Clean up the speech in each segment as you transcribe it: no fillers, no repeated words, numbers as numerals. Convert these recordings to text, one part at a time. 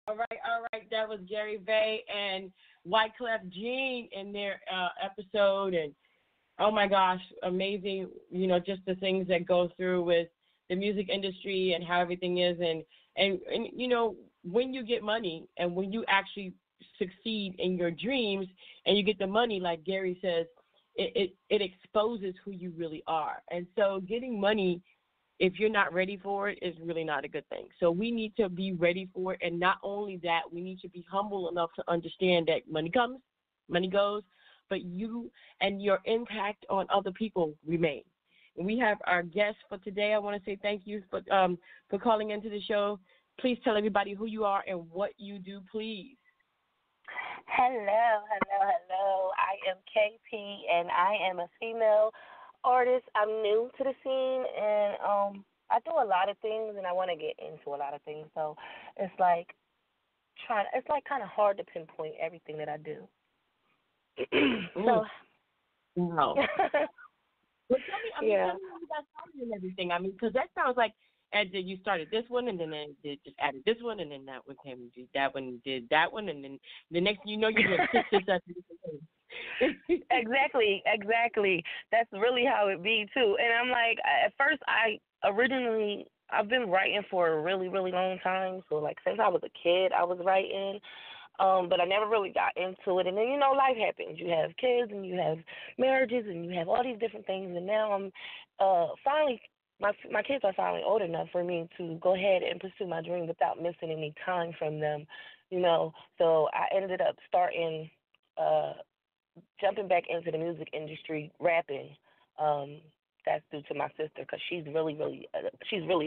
all right. That was Gary Vay and Wyclef Jean in their episode, and oh my gosh, amazing! Just the things that go through with the music industry and how everything is, and when you get money and when you actually succeed in your dreams and you get the money, like Gary says, it exposes who you really are. And so getting money, if you're not ready for it, is really not a good thing. So we need to be ready for it. And not only that, we need to be humble enough to understand that money comes, money goes, but you and your impact on other people remain. And we have our guest for today. I want to say thank you for calling into the show. Please tell everybody who you are and what you do, please. Hello, hello, hello. I am KP, and I am a female artist. I'm new to the scene, and I do a lot of things, and I want to get into a lot of things. So it's like kind of hard to pinpoint everything that I do. So, no. Well, tell me how you got started and everything. Because that sounds like you started this one, and then it just added this one, and then that one came and did that one, and then the next thing you know, you're doing six after different things. Exactly. That's really how it be, too. And I'm like, at first, I've been writing for a really, really long time. So, like, since I was a kid, I was writing. But I never really got into it. And then, life happens. You have kids, and you have marriages, and you have all these different things. And now I'm finally, my kids are finally old enough for me to go ahead and pursue my dream without missing any time from them, So I ended up jumping back into the music industry, rapping. That's due to my sister, because she's really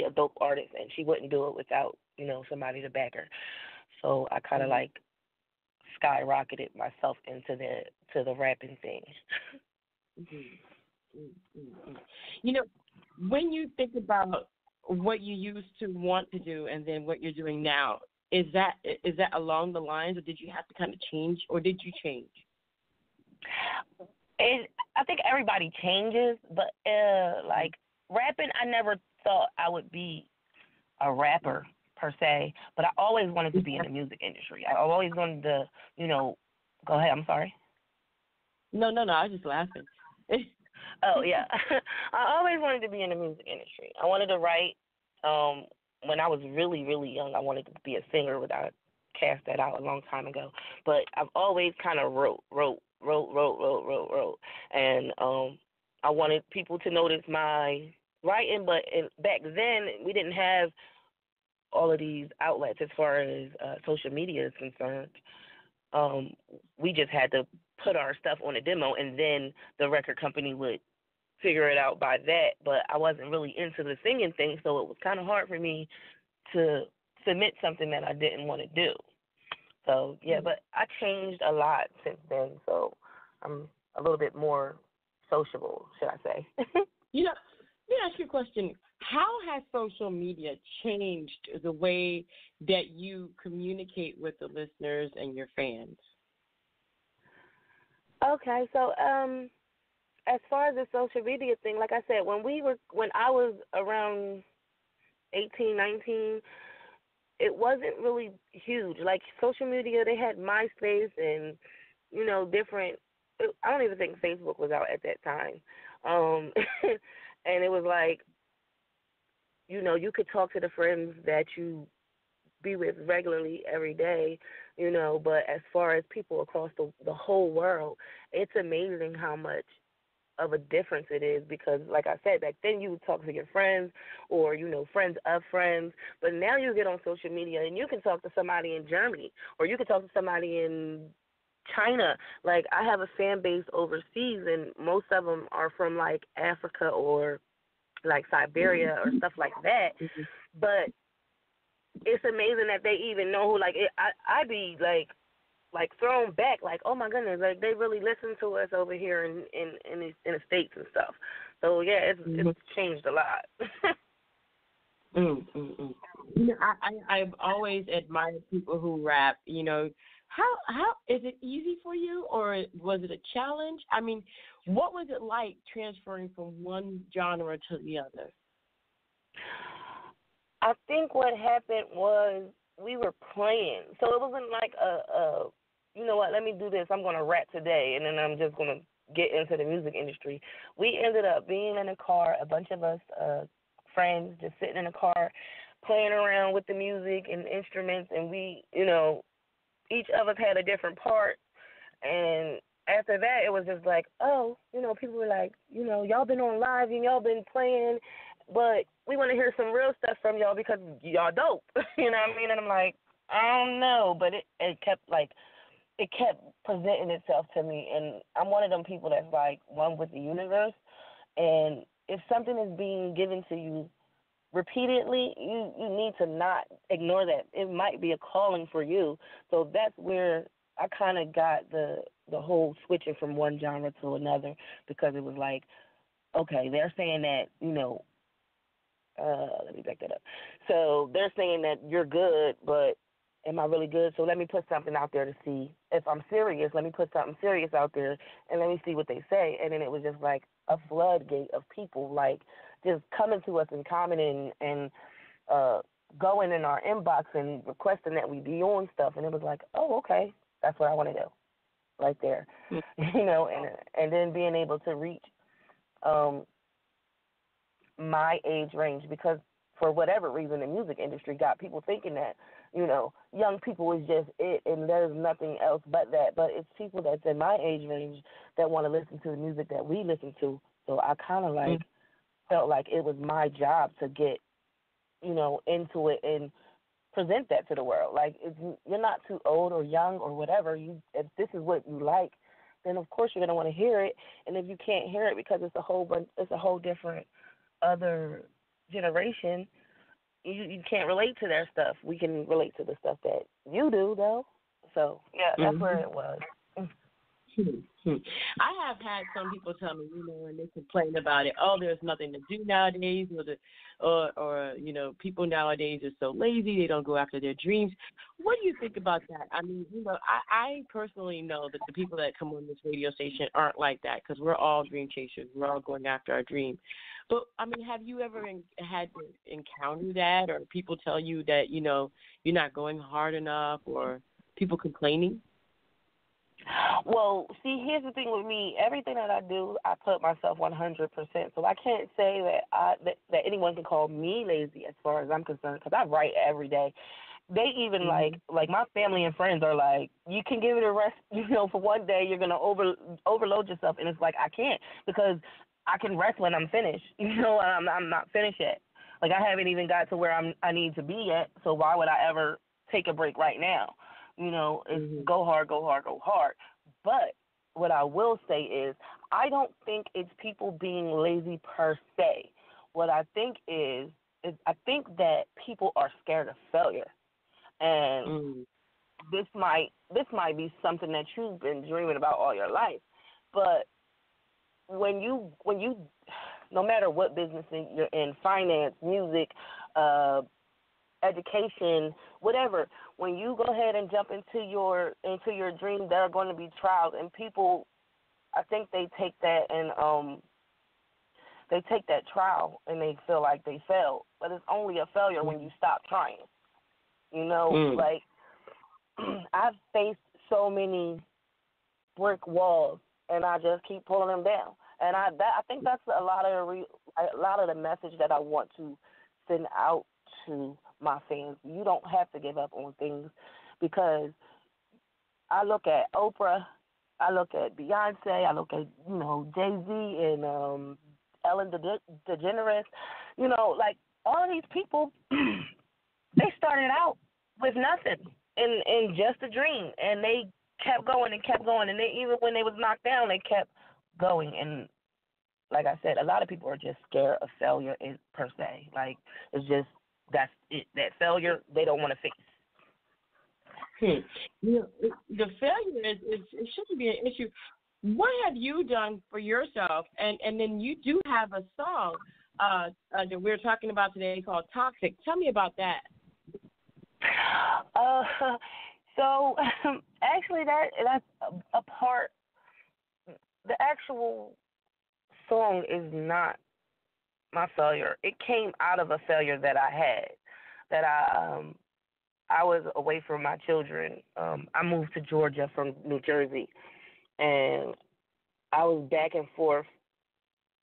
a dope artist, and she wouldn't do it without, somebody to back her. So I kind of like skyrocketed myself into the rapping thing. When you think about what you used to want to do and then what you're doing now, is that along the lines, or did you have to kind of change, or did you change? I think everybody changes, but like rapping, I never thought I would be a rapper per se, but I always wanted to be in the music industry. I always wanted to, go ahead, I'm sorry. No, I was just laughing. Oh, yeah. I always wanted to be in the music industry. I wanted to write. When I was really, really young, I wanted to be a singer, but I cast that out a long time ago. But I've always kind of wrote. And I wanted people to notice my writing, but back then we didn't have all of these outlets as far as social media is concerned. We just had to put our stuff on a demo, and then the record company would figure it out by that. But I wasn't really into the singing thing, so it was kind of hard for me to submit something that I didn't want to do. So, yeah, but I changed a lot since then, so I'm a little bit more sociable, should I say. Let me ask you a question. How has social media changed the way that you communicate with the listeners and your fans? Okay, so as far as the social media thing, like I said, when I was around 18, 19, it wasn't really huge. Like social media, they had MySpace and, different. I don't even think Facebook was out at that time. And it was like, you could talk to the friends that you be with regularly every day, but as far as people across the whole world, it's amazing how much of a difference it is, because like I said, back then you would talk to your friends or, friends of friends, but now you get on social media and you can talk to somebody in Germany or you can talk to somebody in China. Like I have a fan base overseas, and most of them are from like Africa or like Siberia or stuff like that. But it's amazing that they even know who, like, I be like thrown back, like, oh my goodness, like they really listen to us over here in the States and stuff. So yeah, it's changed a lot. I've always admired people who rap. How is it easy for you, or was it a challenge? I mean, what was it like transferring from one genre to the other? I think what happened was we were playing. So it wasn't like you know what, let me do this. I'm going to rap today, and then I'm just going to get into the music industry. We ended up being in a car, a bunch of us friends just sitting in a car playing around with the music and instruments, and we, each of us had a different part. And after that, it was just like, oh, people were like, y'all been on live and y'all been playing, but we want to hear some real stuff from y'all because y'all dope. You know what I mean? And I'm like, I don't know, but it kept presenting itself to me, and I'm one of them people that's like one with the universe, and if something is being given to you repeatedly, you need to not ignore that. It might be a calling for you. So that's where I kind of got the whole switching from one genre to another, because it was like, okay, they're saying that, let me back that up. So they're saying that you're good, but am I really good? So let me put something out there to see if I'm serious. Let me put something serious out there, and let me see what they say. And then it was just like a floodgate of people, like, just coming to us and commenting and going in our inbox and requesting that we be on stuff. And it was like, oh, okay, that's what I want to do right there. And then being able to reach my age range, because for whatever reason, the music industry got people thinking that, young people is just it and there's nothing else but that. But it's people that's in my age range that want to listen to the music that we listen to. So I kind of like felt like it was my job to get, into it and present that to the world. Like, if you're not too old or young or whatever, if this is what you like, then of course you're gonna want to hear it. And if you can't hear it because it's a whole different other generation, you can't relate to their stuff. We can relate to the stuff that you do, though. So yeah, that's where it was. I have had some people tell me, and they complain about it. Oh, there's nothing to do nowadays, or people nowadays are so lazy, they don't go after their dreams. What do you think about that? I mean, I personally know that the people that come on this radio station aren't like that, because we're all dream chasers. We're all going after our dream. But I mean, have you ever had to encounter that, or people tell you that you're not going hard enough, or people complaining? Well, see, here's the thing with me. Everything that I do, I put myself 100%. So I can't say that anyone can call me lazy as far as I'm concerned, because I write every day. They even like my family and friends are like, you can give it a rest, for one day. You're gonna overload yourself, and it's like I can't, because I can rest when I'm finished. I'm not finished yet. Like, I haven't even got to where I need to be yet. So why would I ever take a break right now? It's go hard, go hard, go hard. But what I will say is, I don't think it's people being lazy per se. What I think is I think that people are scared of failure. And this might be something that you've been dreaming about all your life. But when you no matter what business you're in, finance, music, education, whatever, when you go ahead and jump into your dream, there are going to be trials, and people, I think they take that and trial and they feel like they failed, but it's only a failure when you stop trying. Like, I've faced so many brick walls, and I just keep pulling them down, and I think that's a lot of the message that I want to send out to my fans. You don't have to give up on things, because I look at Oprah, I look at Beyonce, I look at Jay-Z and Ellen DeGeneres. Like, all of these people, they started out with nothing and just a dream, and they kept going and kept going, and they, even when they was knocked down, they kept going. And like I said, a lot of people are just scared of failure per se. Like, it's just, that's it. That failure they don't want to face. The failure it shouldn't be an issue. What have you done for yourself? And then you do have a song that we're talking about today called Toxic. Tell me about that. So actually that's a part. The actual song is not my failure. It came out of a failure that I had, that I was away from my children. I moved to Georgia from New Jersey, and I was back and forth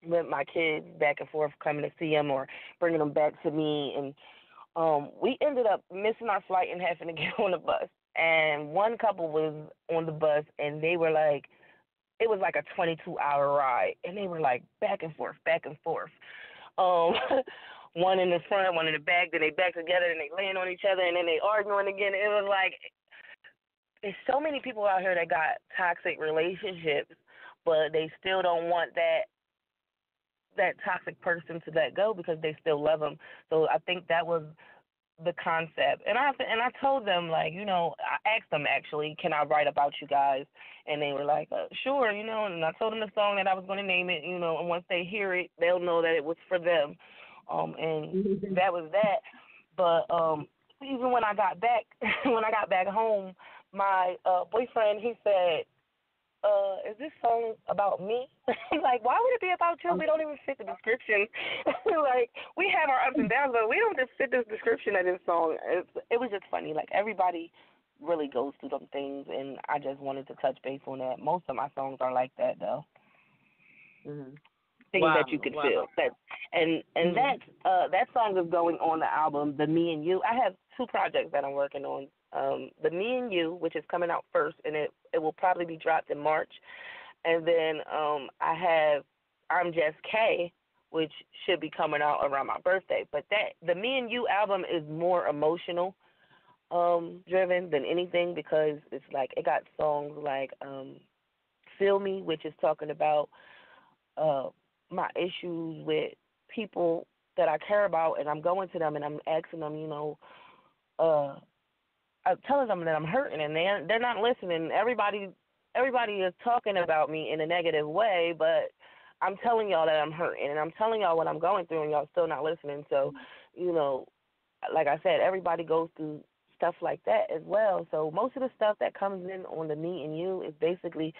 with my kids, back and forth coming to see them or bringing them back to me. And we ended up missing our flight and having to get on the bus. And one couple was on the bus, and they were like, it was like a 22-hour ride, and they were like back and forth, back and forth. One in the front, one in the back, then they back together, and they laying on each other, and then they arguing again. It was like, there's so many people out here that got toxic relationships, but they still don't want that toxic person to let go because they still love them. So I think that was the concept. And I told them, like, you know, I asked them actually, can I write about you guys? And they were like, sure, you know, and I told them the song that I was going to name it, you know, and once they hear it, they'll know that it was for them. And that was that. But even when I got back home, my boyfriend, he said, is this song about me? He's like, why would it be about you? We don't even fit the description. Like, we have our ups and downs, but we don't just fit this description of this song. It was just funny. Like, everybody really goes through some things, and I just wanted to touch base on that. Most of my songs are like that, though. Mm-hmm. Things that you can feel. That song is going on the album, The Me and You. I have 2 projects that I'm working on. The Me and You, which is coming out first, and it will probably be dropped in March. And then I have I'm Just K, which should be coming out around my birthday. But the Me and You album is more emotional driven than anything, because it's like it got songs like Feel Me, which is talking about my issues with people that I care about, and I'm going to them and I'm asking them, you know, I'm telling them that I'm hurting, and they're not listening. Everybody is talking about me in a negative way, but I'm telling y'all that I'm hurting, and I'm telling y'all what I'm going through, and y'all still not listening. So, you know, like I said, everybody goes through stuff like that as well. So most of the stuff that comes in on the Me and You is basically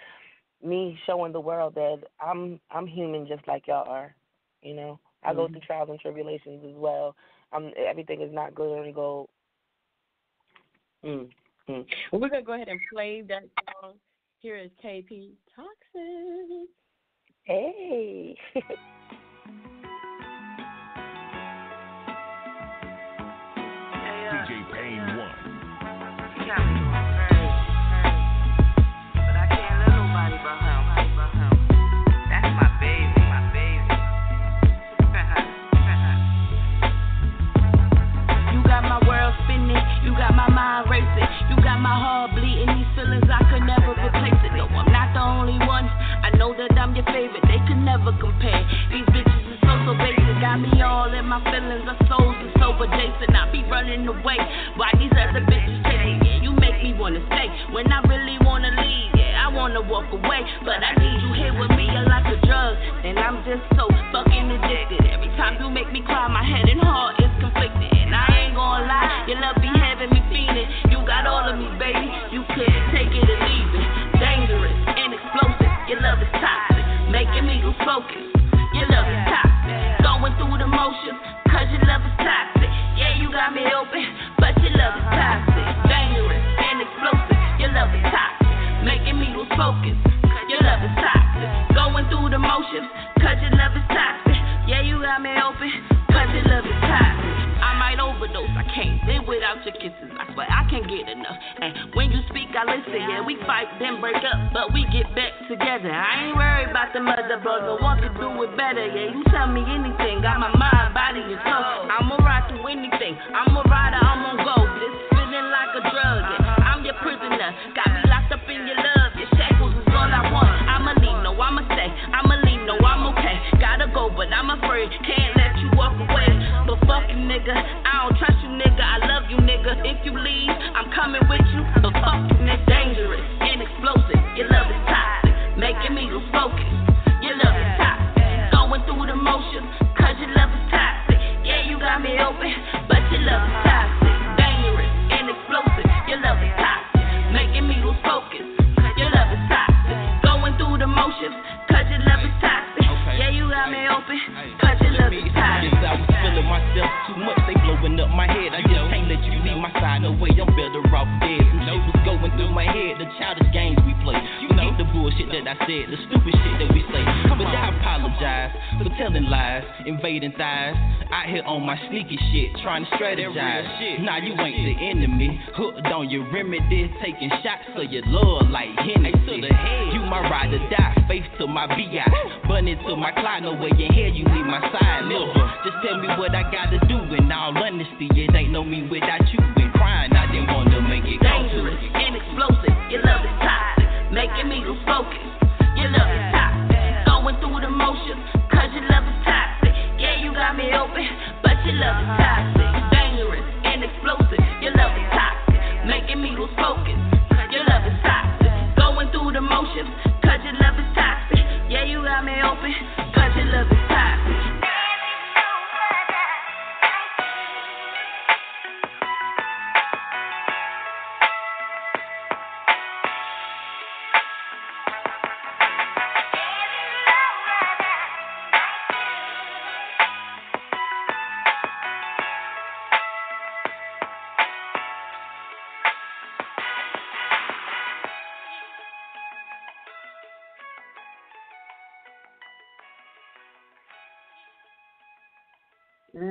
me showing the world that I'm human just like y'all are. You know, I go through trials and tribulations as well. Everything is not glitter and gold. Well, we're going to go ahead and play that song. Here is KP Toxic. Hey. DJ Payne 1. He got me going crazy. But I can't let nobody but him. That's my baby. You got my world spinning. You got my mind racing. You got my heart bleeding. These feelings I could never replace it. No, I'm not the only one. I know that I'm your favorite. They could never compare. These bitches are so basic. Got me all in my feelings. Our souls are so adjacent. I be running away. Why these other bitches chasing? Yeah, you make me wanna stay when I really wanna leave. Yeah, I wanna walk away, but I need you here with me. You're like a drug, and I'm just so fucking addicted. Every time you make me cry, my head and heart is conflicted. And I ain't gonna lie, your love be having me feeling. You got all of me, baby. You couldn't take it or leave it. Dangerous and explosive. Your love is toxic, making me lose focus. Your love is toxic, going through the motions, cause your love is toxic. Yeah, you got me open, but your love is toxic. Dangerous and explosive. Your love is toxic, making me lose focus. Your love is toxic, going through the motions, cause your love is toxic. Yeah, you got me open, cause your love is toxic. I might overdose, I can't live without your kisses. I swear I can't get enough. And when you speak, I listen. Yeah, we fight, then break up, but we get back together. I ain't worried about the mother brother, want to do it better. Yeah, you tell me anything. Got my mind, body, and soul. I'ma ride through anything. I'm a rider, I'm on go. This feeling like a drug. Yeah, I'm your prisoner. Got me locked up in your love. Your shackles is all I want. I'ma leave, no, I'ma stay. I'ma leave, no, I'm okay. Gotta go, but I'm afraid. Can't let you walk away. But fuck you, nigga. I don't trust you, nigga. I love you, nigga. If you leave, I'm coming with you. But fuck you, nigga. Dangerous and explosive. Your love is toxic, making me lose focus. Your love is toxic, going through the motions, cause your love is toxic. Yeah, you got me open, but your love is toxic. Dangerous and explosive. Your I said, the stupid shit that we say. But I apologize for telling lies, invading thighs. Out here on my sneaky shit, trying to strategize. Nah, you ain't the enemy. Hooked on your remedies, taking shots of your love like Hennessy. You my ride or die, faith to my B.I. Bunny to my clock, no way in hell you leave my side. Never. Just tell me what I gotta do. In all honesty, it ain't no me without you. Been crying, I didn't want to make it dangerous and explosive. Your love is toxic, making me lose focus. Your love is toxic, going through the motions, cause your love is toxic. Yeah, you got me open, but your love is toxic. Dangerous and explosive. Your love is toxic, making me lose focus. Your love is toxic, going through the motions, cause your love is toxic. Yeah, you got me open, cause your love is toxic.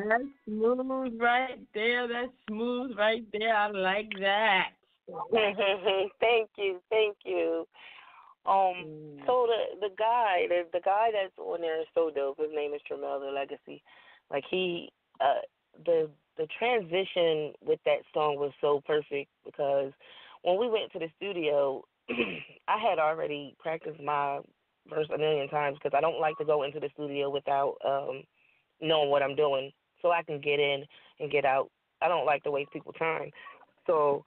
That's smooth right there. That's smooth right there. I like that. Thank you. So the guy that's on there is so dope. His name is Tremel the Legacy. Like the transition with that song was so perfect because when we went to the studio, I had already practiced my verse a million times because I don't like to go into the studio without knowing what I'm doing so I can get in and get out. I don't like to waste people's time. So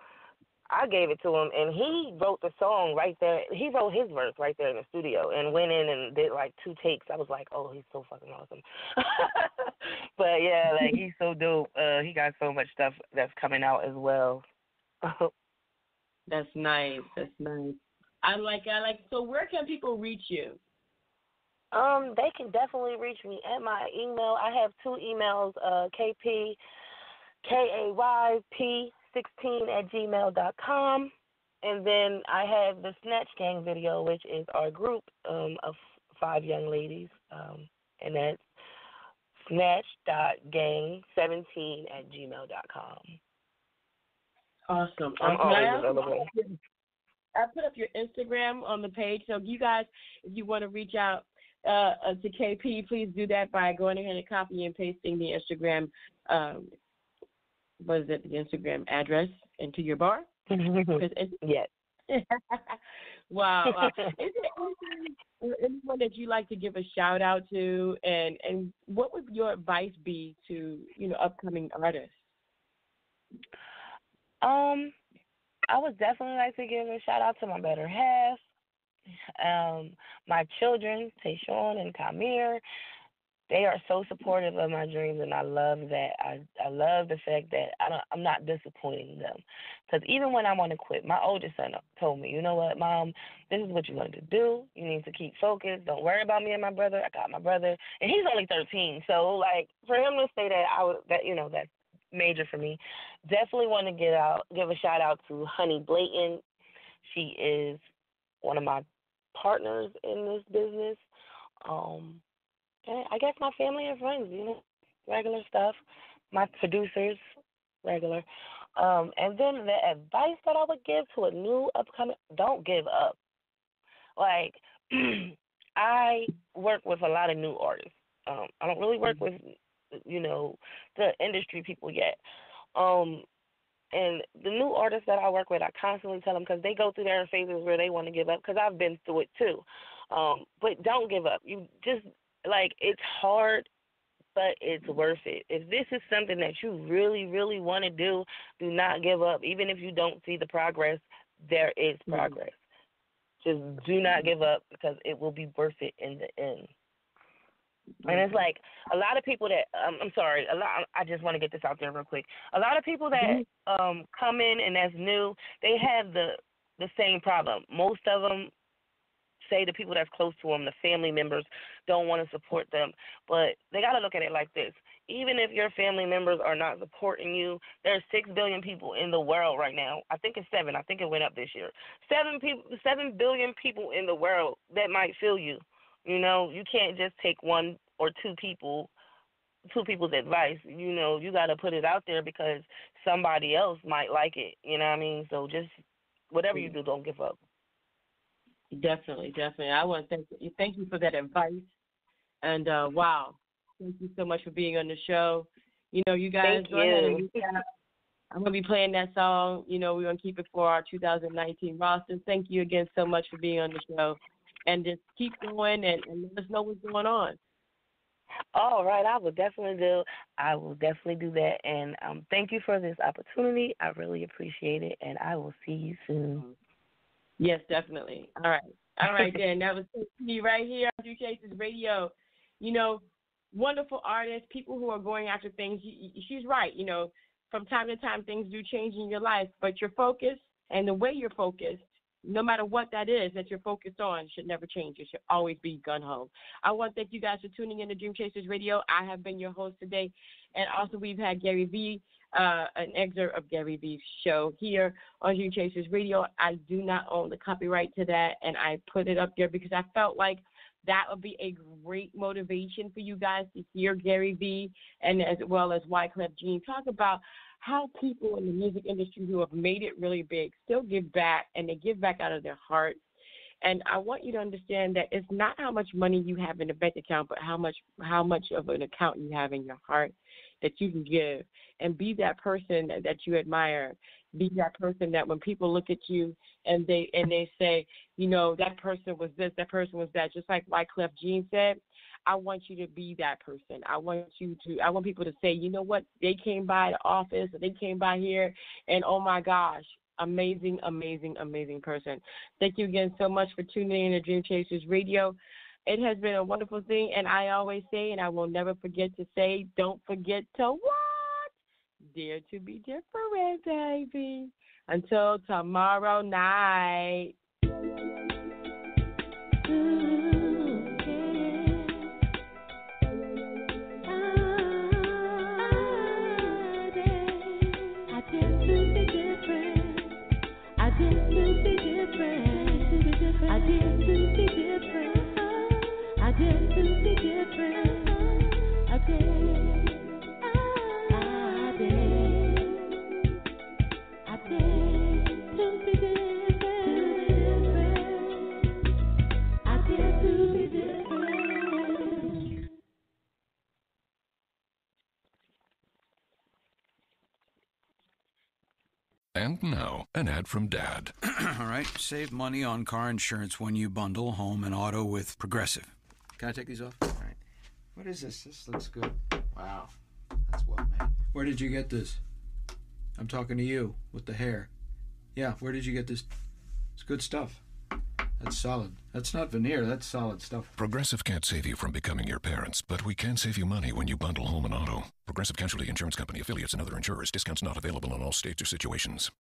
I gave it to him, and he wrote the song right there. He wrote his verse right there in the studio and went in and did like 2 takes. I was like, oh, he's so fucking awesome. But, yeah, like, he's so dope. He got so much stuff that's coming out as well. That's nice. I like. So where can people reach you? They can definitely reach me at my email. I have 2 emails, kpkayp16@gmail.com. And then I have the Snatch Gang video, which is our group of 5 young ladies. And that's snatch.gang17@gmail.com. Awesome. I'm always available. I put up your Instagram on the page, so you guys, if you want to reach out to KP, please do that by going ahead and copy and pasting the Instagram, the Instagram address into your bar? Yes. Wow. Is there anyone that you like to give a shout out to, and what would your advice be to upcoming artists? I would definitely like to give a shout out to my better half, my children, Tayshawn and Kamir. They are so supportive of my dreams, and I love that. I love the fact that I'm not disappointing them. Because even when I want to quit, my oldest son told me, you know what, Mom, this is what you wanted to do. You need to keep focused. Don't worry about me and my brother. I got my brother, and he's only 13. So, like, for him to say that, that's major for me. Definitely want to give a shout out to Honey Blayton. She is one of my partners in this business. And I guess my family and friends, regular stuff. My producers, regular. And then the advice that I would give to a new upcoming, don't give up. Like, I work with a lot of new artists. I don't really work with, the industry people yet. And the new artists that I work with, I constantly tell them, because they go through their phases where they want to give up, because I've been through it too. But don't give up. You just, it's hard, but it's worth it. If this is something that you really, really want to do not give up. Even if you don't see the progress, there is progress. Just do not give up, because it will be worth it in the end. And it's like a lot of people that I just want to get this out there real quick. A lot of people that come in and that's new, they have the same problem. Most of them say the people that's close to them, the family members, don't want to support them. But they got to look at it like this. even if your family members are not supporting you, there's 6 billion people in the world right now. I think it's 7. I think it went up this year. 7 billion people in the world that might feel you. You know, you can't just take one or two people's advice. You know, you got to put it out there because somebody else might like it. You know what I mean? So just whatever you do, don't give up. Definitely. I want to thank you for that advice. And, wow, thank you so much for being on the show. You know, you guys go ahead and I'm going to be playing that song. You know, we're going to keep it for our 2019 roster. Thank you again so much for being on the show. And just keep going and let us know what's going on. All right, I will definitely do that. And thank you for this opportunity. I really appreciate it, and I will see you soon. Yes, definitely. All right, then. That was me right here on Dream Chasers Radio. You know, wonderful artists, people who are going after things. She's right. You know, from time to time, things do change in your life, but your focus and the way you're focused, no matter what that is that you're focused on, should never change. It should always be gun-ho. I want to thank you guys for tuning in to Dream Chasers Radio. I have been your host today. And also we've had Gary V, an excerpt of Gary V's show here on Dream Chasers Radio. I do not own the copyright to that, and I put it up there because I felt like that would be a great motivation for you guys to hear Gary V and as well as Wyclef Jean talk about how people in the music industry who have made it really big still give back, and they give back out of their heart. And I want you to understand that it's not how much money you have in the bank account, but how much of an account you have in your heart that you can give, and be that person that you admire. Be that person that when people look at you and they say, you know, that person was this, that person was that, just like Wyclef Jean said, I want you to be that person. I want people to say, you know what, they came by the office, or they came by here, and oh my gosh, amazing, amazing, amazing person. Thank you again so much for tuning in to Dream Chasers Radio. It has been a wonderful thing, and I always say, and I will never forget to say, don't forget to what? Dare to be different, baby. Until tomorrow night. And now, an ad from Dad. All right, save money on car insurance when you bundle home and auto with Progressive. Can I take these off? All right. What is this? This looks good. Wow, that's well made. Where did you get this? I'm talking to you with the hair. Yeah, where did you get this? It's good stuff. That's solid. That's not veneer, that's solid stuff. Progressive can't save you from becoming your parents, but we can save you money when you bundle home and auto. Progressive Casualty Insurance Company, affiliates, and other insurers. Discounts not available in all states or situations.